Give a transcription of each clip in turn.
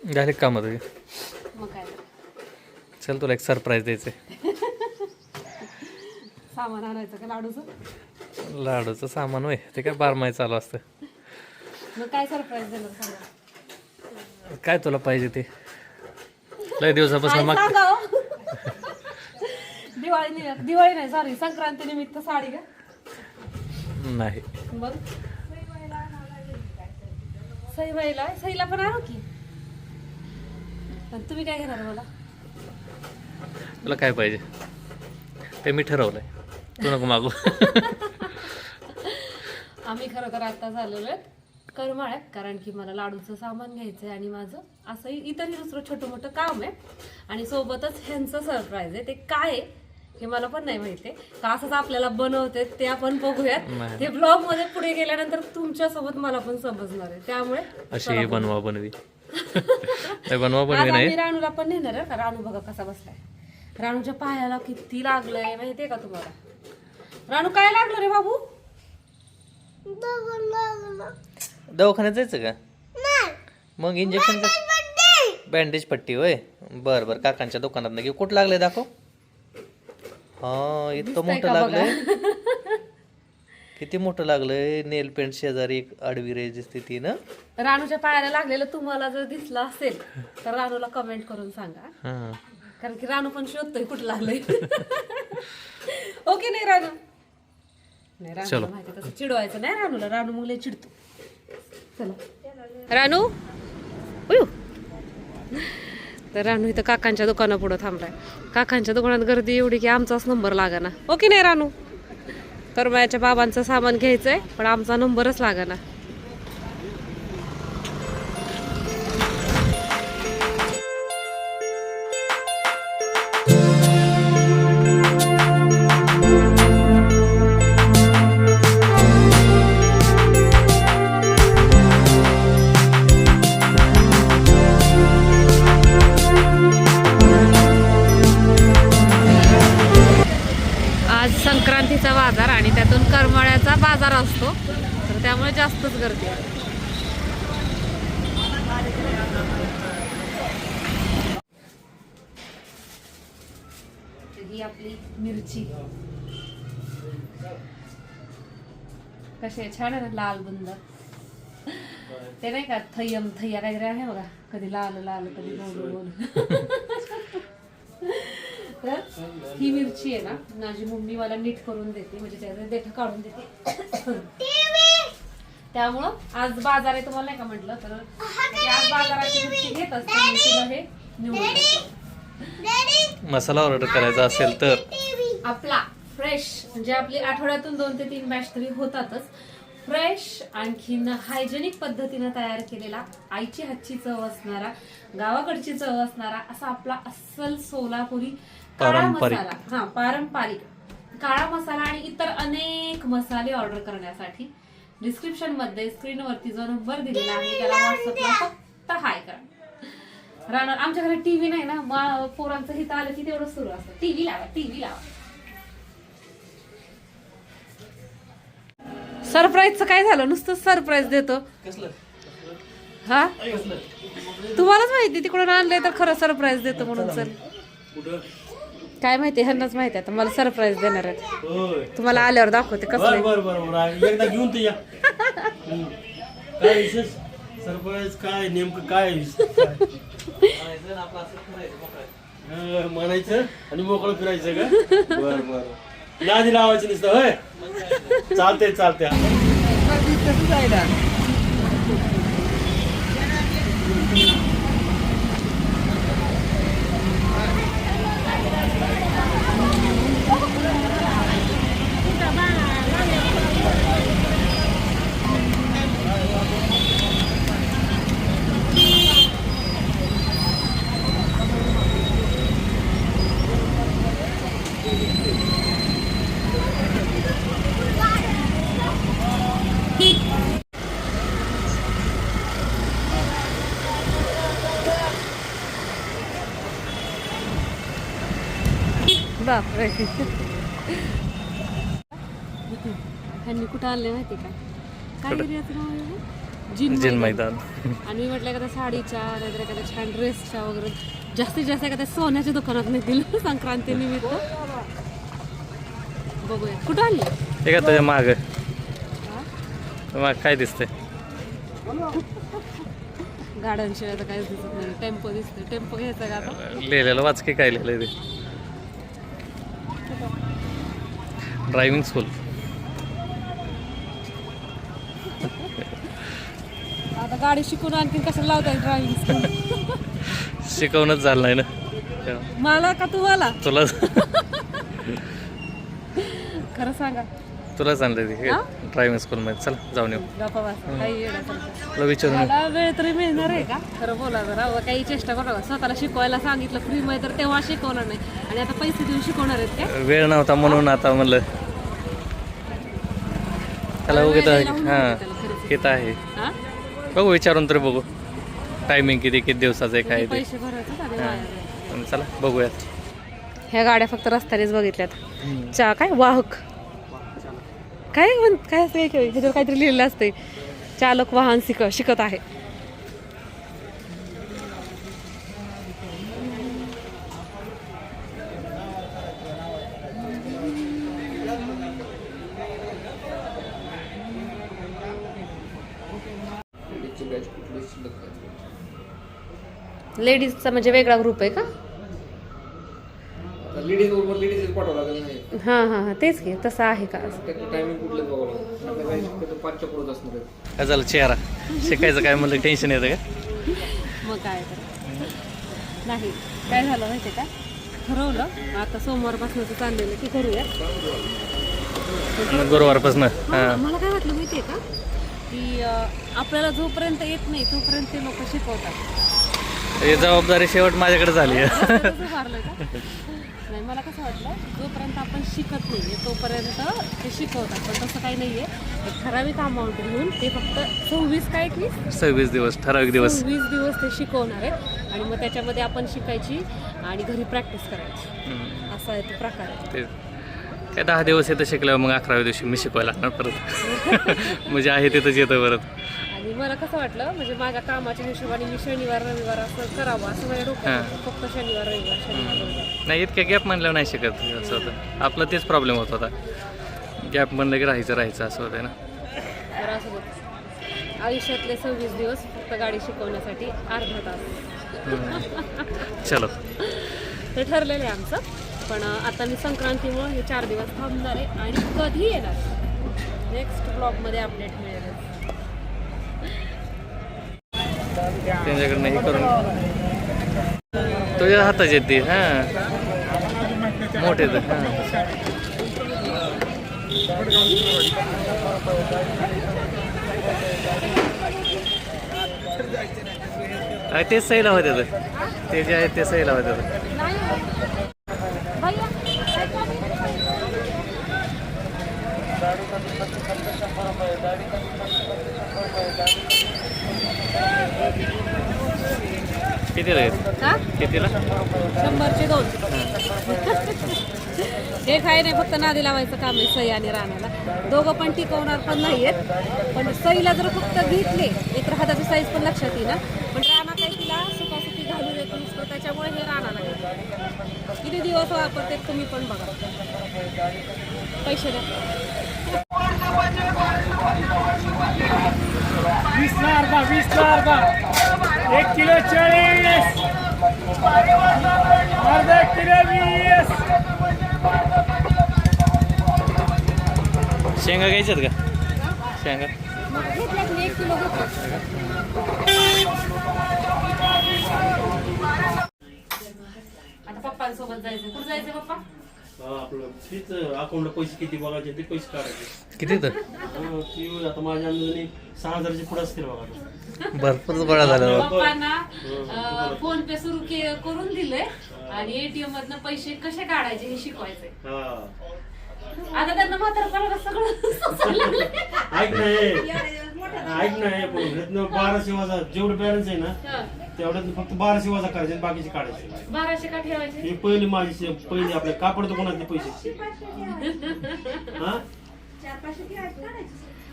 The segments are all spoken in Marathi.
झाले काम तुझे? मग काय चल तुला एक सरप्राईज द्यायचं. सामान आणायचं का लाडूचं? लाडूचं सामान होय, ते काय बारमाही चालू असतं. मग काय सरप्राईज देणार सांगा? काय तुला पाहिजे ते? लय दिवसापासून माग सांगा हो. दिवाळी नाही सॉरी, संक्रांती निमित्त साडी का? नाही. मग सईला पण आणू की. आणि तुम्ही काय घेणार मला? तुला काय पाहिजे ते मी ठरवलंय, तू नको मागू. आम्ही खरं तर आता झालेलो करमाळ्यात, कारण की मला लाडूचं सामान घ्यायचं आहे आणि माझं असंही इतरही दुसरं छोटं मोठं काम आहे. आणि सोबतच ह्यांचं सरप्राईज आहे. ते काय आहे हे मला पण नाही माहिती का, असंच आपल्याला बनवते ते आपण बघूयात. नाही. ते ब्लॉग मध्ये पुढे गेल्यानंतर तुमच्या सोबत मला पण समजणार आहे. त्यामुळे अशी बनवा बनवी. बनवा आज बनवी आम्ही नाही. राणूला पण नेणार आहे. राणू बघा कसा बसलाय. राणूच्या पायाला किती लागलंय माहितीये का तुम्हाला? राणू काय लागलं रे बाबू? दवाखान्यात जायचं का? मग इंजेक्शन का? बँडेज पट्टी होय. बर बर, काकांच्या दुकानात घेऊ. कुठं लागलंय दाखव. हा, इतकं मोठं लागलंय. किती मोठं लागलंय. नेल पेंट शेजारी एक आडवी रेज दिसते ती ना. राणूच्या पायाला लागलेलं तुम्हाला जर दिसलं असेल तर राणूला कमेंट करून सांगा, हा, कारण की राणू पण शोधतोय कुठं लागलंय. ओके नाही राणू? नाही, राणूला माहिती तसं चिडवायचं नाही राणूला. राणू मग लय चिडतो. चला राणू. उयू. तर राणू इथं काकांच्या दुकानापुढं थांबलाय. काकांच्या दुकानात गर्दी एवढी की आमचाच नंबर लागाना. ओके नाही राणू? करमायाच्या बाबांचं सामान घ्यायचंय पण आमचा नंबरच लागाना. आज संक्रांतीचा बाजार आणि त्यातून करमाळ्याचा बाजार असतो, तर त्यामुळे जास्तच गर्दी आहे. ही आपली मिरची कशी आहे, छान आहे ना, लाल बुंद. ते नाही का थय्यम थय्या काहीतरी आहे बघा, कधी लाल लाल कधी गोल गोल. तर ही मिरची आहे ना, माझी मम्मी मला नीट करून देते, म्हणजे त्याचे देठ काढून देते. त्यामुळं आज बाजार आहे तुम्हाला नाही का म्हटलं, तर आज बाजाराची मिरची घेत असते. तिला हे निवडून मसाला ऑर्डर करायचा असेल तर आपला फ्रेश, म्हणजे आपली आठवड्यातून 2 ते 3 बॅच तरी होतातच. फ्रेश आणखीन हायजेनिक पद्धतीने तयार केलेला, आईची हातची चव असणारा, गावाकडची चव असणारा असा आपला अस्सल सोलापुरी काळा मसाला. हा, पारंपरिक काळा मसाला आणि इतर अनेक मसाले ऑर्डर करण्यासाठी डिस्क्रिप्शन मध्ये स्क्रीनवरती जो नंबर दिलेला आहे त्याला व्हॉट्सअपला फक्त हाय करा. राणा आमच्या घरात टीव्ही नाही ना, पोरांचं हित आलं की तेवढं सुरू असतं, टीव्ही लावा टीव्ही लावा. सरप्राईजचं काय झालं? नुसतं सरप्राईज देतो. हा, तुम्हालाच माहिती, तिकडून आणलंय तर खरं सरप्राईज देतो म्हणून. चल काय माहिती, ह्यांनाच माहिती. आता मला सरप्राईज देणार आहे, तुम्हाला आल्यावर दाखवते कसं. एकदा घेऊन ते या. काय विशेष सरप्राईज काय नेमकं काय म्हणायचं आणि मोकळं फिरायचं का? बर बर, नादी लावायचं नुसतं होय. चालते चालते. बापरे. ह्यांनी कुठं आणले माहिती का? काय एरियाचं नाव आहे? जिन मैदान. आणि मी म्हटलं एखाद्या साडीच्या नाहीतर एखाद्या छान ड्रेसच्या वगैरे जास्तीत जास्त एखाद्या सोन्याच्या दुकानात नेतील संक्रांती निमित्त. बघूया कुठं आणली हे का तुझ्या माग काय दिसतंय? गाड्यांशिवाय तर काहीच दिसत नाही. टेम्पो दिसतोय. टेम्पो घ्यायचा का आता? लिहिलेलं वाच की काय लिहिलंय ते. Driving school. आता गाडी शिकून आणखी कशाला लावताय ड्रायव्हिंग? शिकवणंच झालं नाही ना मला का तुम्हाला? तुला. खरं सांगा. तुलाच आणलं ते ड्रायव्हिंग स्कूल मध्ये. चला जाऊन येऊ. गप्पा बसा. काही येण्यासारखं. तुला विचारून येऊ. मला वेळ तरी मिळणार आहे का? खरं बोला जरा. काही चेष्टा करू नका. स्वतःला शिकवायला सांगितलं फ्री मध्ये तर तेव्हा शिकवणार नाही आणि आता पैसे देऊन शिकवणार आहेत काय? वेळ नव्हता म्हणून आता म्हणलं त्याला उगीत हां येत आहे. हा? बघू विचारून तरी बघू टायमिंग किती दिवसाचं आहे काय ते. पैसे भरायचं आणि वाया जायचं. चला बघूयात. ह्या गाड्या फक्त रस्त्यानेच बघितल्यात. काय वाहक काय काय असं ह्याच्यावर काहीतरी लिहिलेलं असतंय. चालक वाहन शिकत आहे. लेडीजचा म्हणजे वेगळा ग्रुप आहे का? लेडीज बरोबर लेडीज पाठवावं लागेल नाही. हां तेच की तसं आहे का? टायमिंग कुठलं बघावं लागेल. आपल्या काही शक्यतो 5च्या पुढेच असणार आहे. काय झालं चेहरा शिकायचं काय म्हणलं टेन्शन येतं का? मग काय तर नाही. काय झालं माहिती का? ठरवलं आता सोमवारपासून चाललेलं की करूया. गुरुवारपासून हां मला काय वाटलं माहितीये का की आपल्याला जोपर्यंत येत नाही तोपर्यंत ते लोक शिकवतात. ही जबाबदारी शेवट माझ्याकडे झाली आहे. तसं मारलं का? नाही मला कसं वाटलं जोपर्यंत आपण शिकत नाही तोपर्यंत ते शिकवतात पण तसं काही नाहीये. एक ठराविक अमाऊंट घेऊन ते फक्त 26 दिवस ठराविक दिवस 26 दिवस ते शिकवणार आहेत आणि मग त्याच्यामध्ये आपण शिकायची आणि घरी प्रॅक्टिस करायची. असा आहे तो प्रकार आहे. ते काय 10 दिवस येतं शिकल्यावर मग 11व्या दिवशी मी शिकवायला लागणार परत. म्हणजे आहे तिथंच येतं परत. आणि मला कसं वाटलं म्हणजे माझ्या कामाच्या हिशोबाने मी शनिवार रविवार असं करावं असं माझ्या डोक्यात फक्त शनिवार रविवार. नाही इतक्या गॅप म्हणल्यावर नाही शिकत असं होतं. आपलं तेच प्रॉब्लेम होत होता. गॅप म्हणलं की राहायचं असं होतं ना. तर असं होतं. आयुष्यातले 26 दिवस फक्त गाडी शिकवण्यासाठी अर्धा तास. चलो ते ठरलेलं आहे आमचं. पण आता मी संक्रांतीमुळे हे 4 दिवस थांबणार आहे आणि कधी येणार नेक्स्ट ब्लॉगमध्ये अपडेट मिळेल. त्यांच्याकडनं हे करून तुझ्या हातात येते हां मोठे तर हां तेच सही लावत येतं. ते जे आहेत ते सही लावत येतं. कितीला आहेत? हा? कितीला? 100चे 2. हे काय नाही फक्त नादी लावायचं काम आहे सई आणि राणाला. दोघं पण टिकवणार पण नाही आहेत. पण सईला जर फक्त घेतले एक तर हाताची साईज पण लक्षात येईल ना. पण राणा काही तिला सुखासुखी घालून येतो नुसतं त्याच्यामुळे हे राणाला घेतलं. किती दिवस वापरते तुम्ही पण बघा. पैसे द्या. 1 किलो 40 अर्धा किलो 20. शेंगा घ्यायच्यात का? शेंगा घेतल्यात 1 किलो घेतलं. आता पप्पांसोबत जायचं. कुठं जायचं पप्पा? आपलं तीच अकाउंटला पैसे किती बघायचे ते पैसे काढायचे. किती तर ती आता माझ्या अंदाजाने 6,000च्या पुढे असतील बघा. भरपूर बळा झाला. पप्पांना फोन पे सुरू करून दिले आणि एटीएम मधनं पैसे कसे काढायचे हे शिकवायचे. आता त्यांना म्हातारपणाला सगळं ऐक नाही पण 1200 वाजा जेवढं बॅलन्स आहे ना तेवढ्यात फक्त 1200 वाजा करायचे बाकीचे काढायचे. 1200 का ठेवायचे? हे पहिले आपल्या कापड दुकानातले पैसे.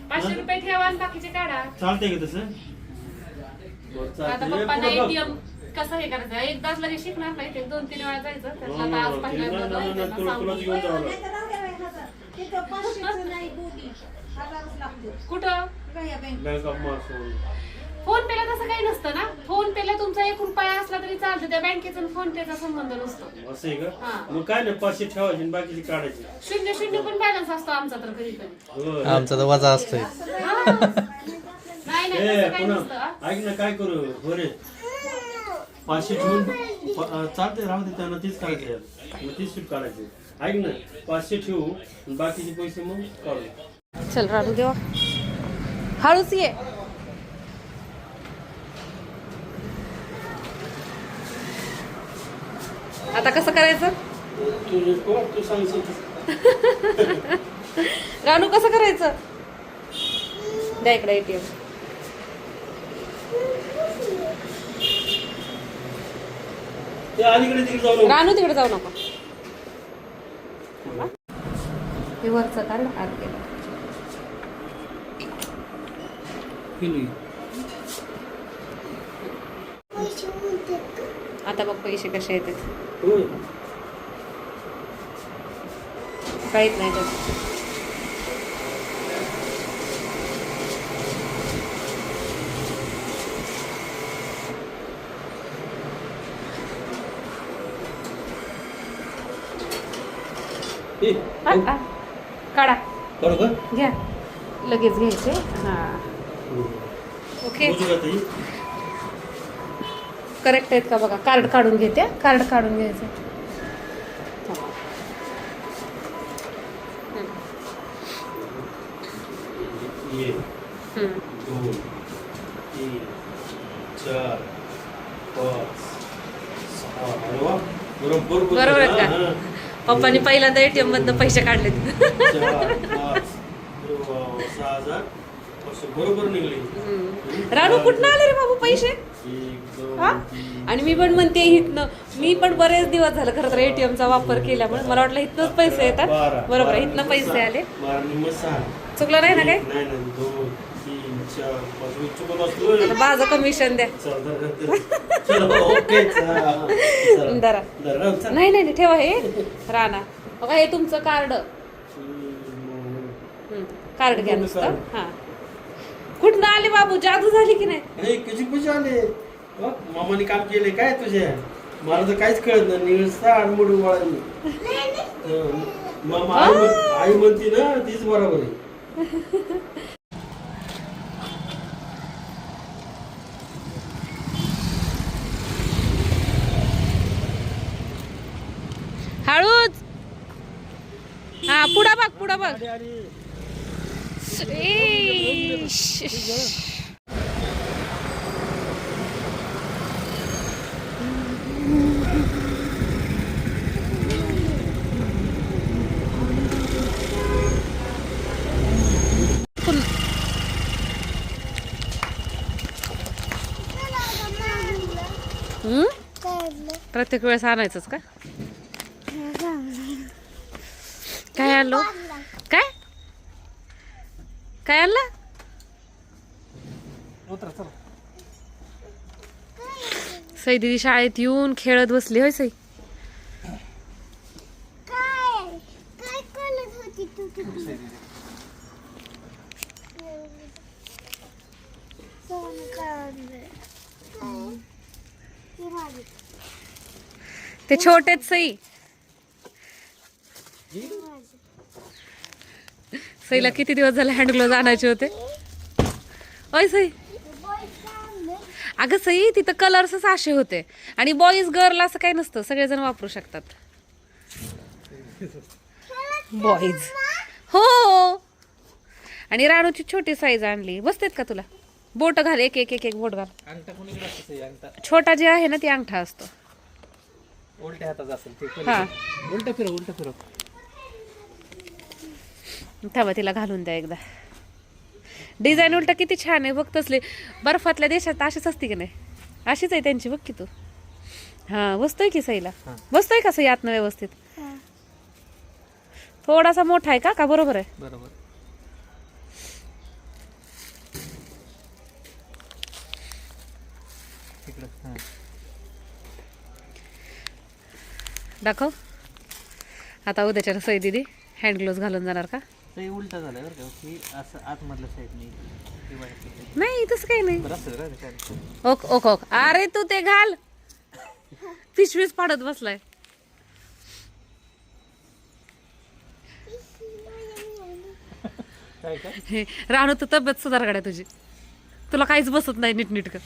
500 रुपये ठेवा आणि बाकीचे काढा. चालतंय का तसं? बरं, आता चालतंय. पप्पांना पुढं बघ. ATM कसं हे करायचं एकदाच लगेच शिकणार नाही ते 2-3 वेळा जायचं त्यातलं हो, आता आज हो, पहिल्यांदा नाही, जायचं, त्यांना तुला सांगून. घेऊन जावं लागेल. कुठं बँक ऑफ महाराष्ट्र. फोन पेला तसं काही नसतं ना. फोन पेला तुमचा 1 रुपया असला तरी चालतं त्या बँकेचा आणि फोन पेचा संबंध नसतो. असं आहे हा. का? मग काय नाही 500 ठेवायचे आणि बाकीचे काढायचे. 0-0 पण बॅलन्स असतो आमचा तर कधी कधी. होय. आमचा तर वजा असतोय. नाही नाही ए, तसं काही पुन्हा नसतं हा. ऐक ना काय करू बरे 500 ठेवून चालते राहू दे त्यांना तीच काढायचे मग तीच शीट काढायची. ऐक ना 500 ठेवू आणि बाकीचे पैसे मग काढू. चल राहू देवा हळूच ये. आता कसं करायचं तू सांगशील रानू कसं करायचं. द्या इकडे ATM. ते अलीकडे तिकडे जाऊ नको. रानू तिकडे जाऊ नका. हे वरचं काढ आत गेलं. आता बघ पैसे कसे येतात होय. काहीच नाही त्यात. ए, आ, आ. काढा काढू का? घ्या लगेच घ्यायचे. हा ओके मोजू का ताई? करेक्ट आहेत का बघा. कार्ड काढून घेते. कार्ड काढून घ्यायचं. एक, हम्म. 2, 3, 4, 5, 6. अरे वा बरोबर बरोबर आहेत का? हा. पप्पानी पहिल्यांदा ATM मधनं पैसे काढलेत. 4, 5, 6,000 असं बरोबर निघले. रानू कुठनं आले रे बाबू पैसे. 1, 2, हा? 3. आणि मी पण म्हणते इथनं. मी पण बरेच दिवस झालं खरं तर ATM चा वापर केल्यामुळे मला वाटलं इथनच पैसे येतात. 12, बरोबर 12, इथनं पैसे आले. 12 निम्मे 6. चुकलं नाही ना काय. नाही नाही 2, 3, 4, 5 मी चुकत असतो. आता माझं कमिशन द्या. चलो ओके चला. दरा चला, चला. नाही नाही नाही, ठेवा हे राणा. बघा हे तुमचं कार्ड. कार्ड घ्या नुसतं. हा कुठनं आले बाबू. जादू झाली की नाही. हे कशी कशी आले बघ, मामाने काम केले काय तुझे. मला तर काहीच कळत नाही. निळसा आडमोडून वळाली. मामा आई म्हणती ना तीच बरोबर आहे. हळूच. हा पुढा बघ पुढा बघ. प्रत्येक वेळेस आणायचंच का. काय आणलो. काय काय आणलं. सई दीदी शाळेत येऊन खेळत बसली होय सई. ते छोटेच सई. सईला किती दिवस झाले हँड ग्लोव्ज आणायचे होते. ओय सई. अगं सई तिथं कलर्सच असे होते आणि बॉईज गर्ल असं काही नसतं. सगळेजण वापरू शकतात. बॉईज हो. आणि राणूची छोटी साईज आणली. बसतेत का तुला. बोट घाल. एक एक एक एक बोट घाल. अंगठा कोणीकडे असतो सई अंगठा. छोटा जे आहे ना ते अंगठा असतो. उलट्या हातात असेल ते. हा उलट फिरव उलट फिरव. तेव्हा तिला घालून द्या एकदा. डिझाईन उलट किती छान आहे. बघ तसले बर्फातल्या देशात अशीच असते की नाही. अशीच आहे त्यांची. बघ की तू. हा बसतोय की सईला. बसतोय का सई आतनं व्यवस्थित. थोडासा मोठा आहे का बरोबर आहे. बरोबर. तिकडं हां. दाखव. आता उद्याच्या सई दिदी हँड ग्लोव्ह घालून जाणार का? ते उलटा झालं बरं का की असं आतमधल्या साईडने ते बाहेरच्या side. नाही तसं काही नाही. बरं असं राहते काय. ओक ओक ओक अरे तू ते घाल. पिशवीच पाडत बसलाय. काय काय हे राणू तर तब्येत सुधार गाड्या तुझी. तुला काहीच बसत नाही नीटनीटकं.